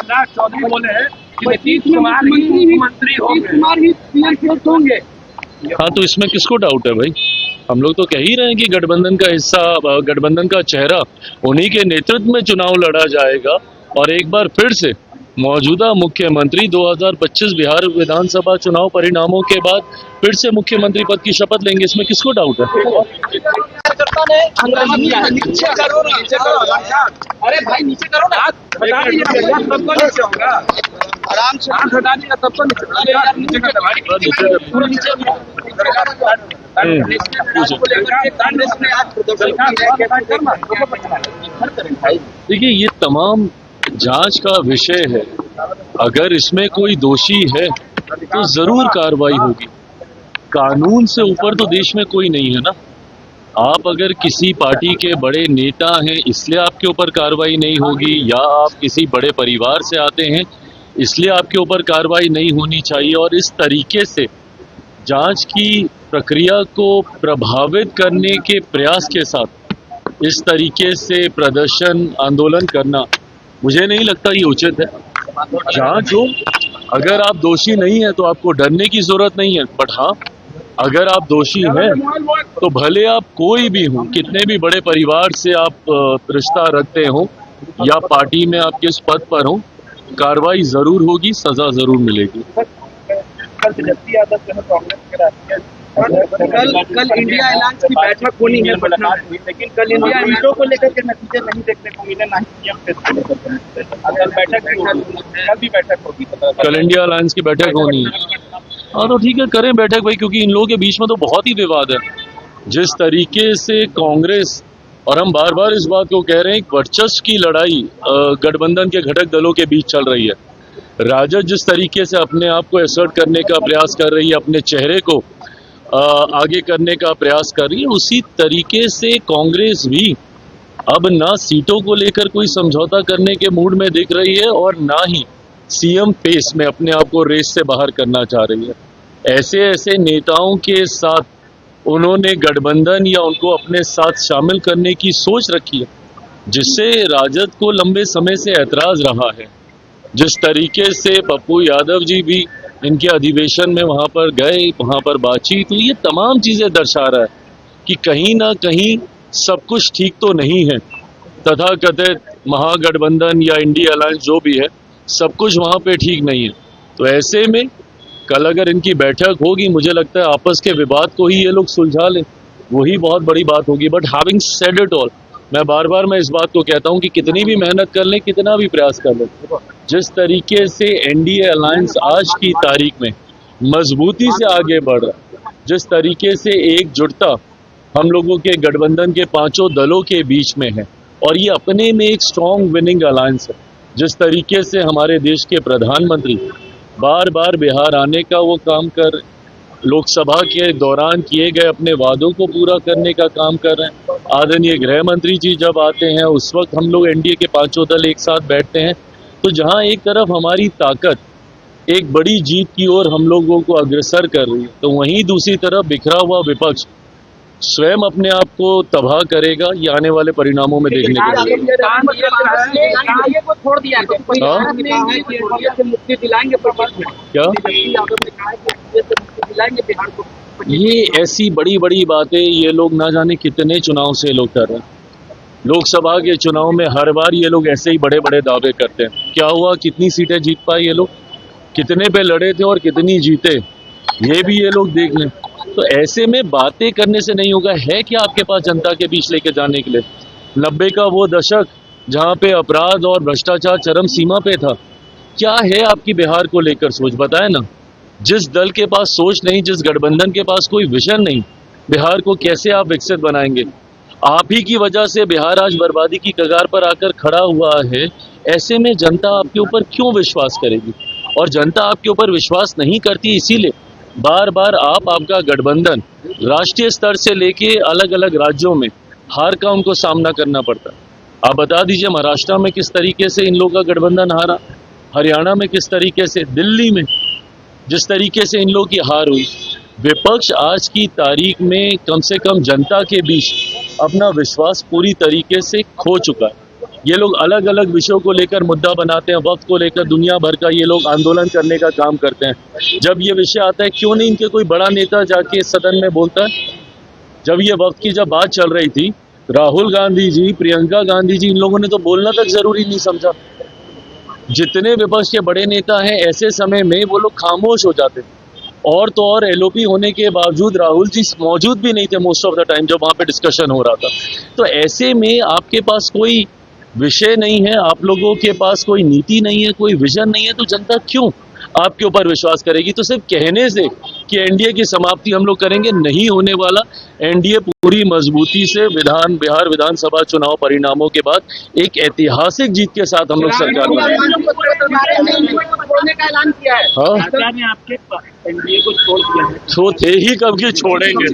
प्रहलाद चौधरी बोले हैं कि नीतीश कुमार ही मुख्यमंत्री होंगे। हाँ, तो इसमें किसको डाउट है भाई? हम लोग तो कह ही रहे हैं कि गठबंधन का हिस्सा, गठबंधन का चेहरा उन्हीं के नेतृत्व में चुनाव लड़ा जाएगा और एक बार फिर से मौजूदा मुख्यमंत्री 2025 बिहार विधानसभा चुनाव परिणामों के बाद फिर से मुख्यमंत्री पद की शपथ लेंगे। इसमें किसको डाउट है? अरे भाई नीचे करो ना, आराम से हाथ हटा दिया तब तो नीचे देखिए, ये तमाम जांच का विषय है। अगर इसमें कोई दोषी है तो जरूर कार्रवाई होगी। कानून से ऊपर तो देश में कोई नहीं है ना। आप अगर किसी पार्टी के बड़े नेता हैं इसलिए आपके ऊपर कार्रवाई नहीं होगी, या आप किसी बड़े परिवार से आते हैं इसलिए आपके ऊपर कार्रवाई नहीं होनी चाहिए। और इस तरीके से जांच की प्रक्रिया को प्रभावित करने के प्रयास के साथ इस तरीके से प्रदर्शन, आंदोलन करना मुझे नहीं लगता ये उचित है। जांच हो, अगर आप दोषी नहीं है तो आपको डरने की जरूरत नहीं है। बट हाँ, अगर आप दोषी हैं तो भले आप कोई भी हो, कितने भी बड़े परिवार से आप रिश्ता रखते हो या पार्टी में आप किस पद पर हो, कार्रवाई जरूर होगी, सजा जरूर मिलेगी। कल इंडिया अलायंस की बैठक होनी है पटना में, लेकिन कल इंडिया सीटों को लेकर के नतीजे नहीं देखने को मिले, ना ही अगर बैठक कल भी बैठक होगी, कल इंडिया अलायंस की बैठक होनी है। हाँ तो ठीक है, करें बैठक भाई, क्योंकि इन लोगों के बीच में तो बहुत ही विवाद है। जिस तरीके से कांग्रेस, और हम बार बार इस बात को कह रहे हैं, वर्चस्व की लड़ाई गठबंधन के घटक दलों के बीच चल रही है। राजद जिस तरीके से अपने आप को असर्ट करने का प्रयास कर रही है, अपने चेहरे को आगे करने का प्रयास कर रही है, उसी तरीके से कांग्रेस भी अब ना सीटों को लेकर कोई समझौता करने के मूड में दिख रही है और ना ही सीएम पेस में अपने आप को रेस से बाहर करना चाह रही है। ऐसे ऐसे नेताओं के साथ उन्होंने गठबंधन या उनको अपने साथ शामिल करने की सोच रखी है, जिससे राजद को लंबे समय से ऐतराज रहा है। जिस तरीके से पप्पू यादव जी भी इनके अधिवेशन में वहां पर गए, वहां पर बातचीत हुई, ये तमाम चीजें दर्शा रहा है कि कहीं ना कहीं सब कुछ ठीक तो नहीं है। तथाकथित महागठबंधन या इंडिया अलायंस जो भी है, सब कुछ वहां पे ठीक नहीं है। तो ऐसे में कल अगर इनकी बैठक होगी, मुझे लगता है आपस के विवाद को ही ये लोग सुलझा लें, वही बहुत बड़ी बात होगी। But having said it all, मैं बार बार इस बात को कहता हूं कि कितनी भी मेहनत कर लें, कितना भी प्रयास कर लें, जिस तरीके से एनडीए अलायंस आज की तारीख में मजबूती से आगे बढ़ रहा है, जिस तरीके से एकजुटता हम लोगों के गठबंधन के पांचों दलों के बीच में है, और ये अपने में एक स्ट्रॉन्ग विनिंग अलायंस है। जिस तरीके से हमारे देश के प्रधानमंत्री बार बार बिहार आने का वो काम कर, लोकसभा के दौरान किए गए अपने वादों को पूरा करने का काम कर रहे हैं। आदरणीय गृह मंत्री जी जब आते हैं उस वक्त हम लोग एनडीए के पांचों दल एक साथ बैठते हैं। तो जहां एक तरफ हमारी ताकत एक बड़ी जीत की ओर हम लोगों को अग्रसर कर रही है, तो वहीं दूसरी तरफ बिखरा हुआ विपक्ष स्वयं अपने आप को तबाह करेगा। ये आने वाले परिणामों में देखने को मिलेगा। क्या ये ऐसी बड़ी बड़ी बातें ये लोग ना जाने कितने चुनाव से लोग कर रहे हैं। लोकसभा के चुनाव में हर बार ये लोग ऐसे ही बड़े बड़े दावे करते हैं। क्या हुआ, कितनी सीटें जीत पाए ये लोग, कितने पे लड़े थे और कितनी जीते, ये भी ये लोग देख लें। तो ऐसे में बातें करने से नहीं होगा। है क्या आपके पास जनता के बीच लेके जाने के लिए? 90 का वो दशक जहां पे अपराध और भ्रष्टाचार चरम सीमा पे था, क्या है आपकी बिहार को लेकर सोच? बताए ना। जिस दल के पास सोच नहीं, जिस गठबंधन के पास कोई विजन नहीं, बिहार को कैसे आप विकसित बनाएंगे? आप ही की वजह से बिहार आज बर्बादी की कगार पर आकर खड़ा हुआ है। ऐसे में जनता आपके ऊपर क्यों विश्वास करेगी? और जनता आपके ऊपर विश्वास नहीं करती, इसीलिए बार बार आपका गठबंधन राष्ट्रीय स्तर से लेके अलग अलग राज्यों में हार का उनको सामना करना पड़ता है। आप बता दीजिए, महाराष्ट्र में किस तरीके से इन लोगों का गठबंधन हारा, हरियाणा में किस तरीके से, दिल्ली में जिस तरीके से इन लोगों की हार हुई। विपक्ष आज की तारीख में कम से कम जनता के बीच अपना विश्वास पूरी तरीके से खो चुका है। ये लोग अलग अलग विषयों को लेकर मुद्दा बनाते हैं, वक्त को लेकर दुनिया भर का ये लोग आंदोलन करने का काम करते हैं। जब ये विषय आता है, क्यों नहीं इनके कोई बड़ा नेता जाके सदन में बोलता है? जब ये वक्त की जब बात चल रही थी, राहुल गांधी जी, प्रियंका गांधी जी, इन लोगों ने तो बोलना तक जरूरी नहीं समझा। जितने विपक्ष के बड़े नेता हैं, ऐसे समय में वो लोग खामोश हो जाते। और तो और एलओपी होने के बावजूद राहुल जी मौजूद भी नहीं थे मोस्ट ऑफ द टाइम जब वहां पे डिस्कशन हो रहा था। तो ऐसे में आपके पास कोई विषय नहीं है, आप लोगों के पास कोई नीति नहीं है, कोई विजन नहीं है, तो जनता क्यों आपके ऊपर विश्वास करेगी? तो सिर्फ कहने से कि एनडीए की समाप्ति हम लोग करेंगे, नहीं होने वाला। एनडीए पूरी मजबूती से बिहार विधानसभा चुनाव परिणामों के बाद एक ऐतिहासिक जीत के साथ हम लोग सरकार बनाएंगे। बोलने का ऐलान किया है। हाँ, सरकार ने आपके एनडीए को छोड़ दिया है। तो थे ही कब की छोड़ेंगे।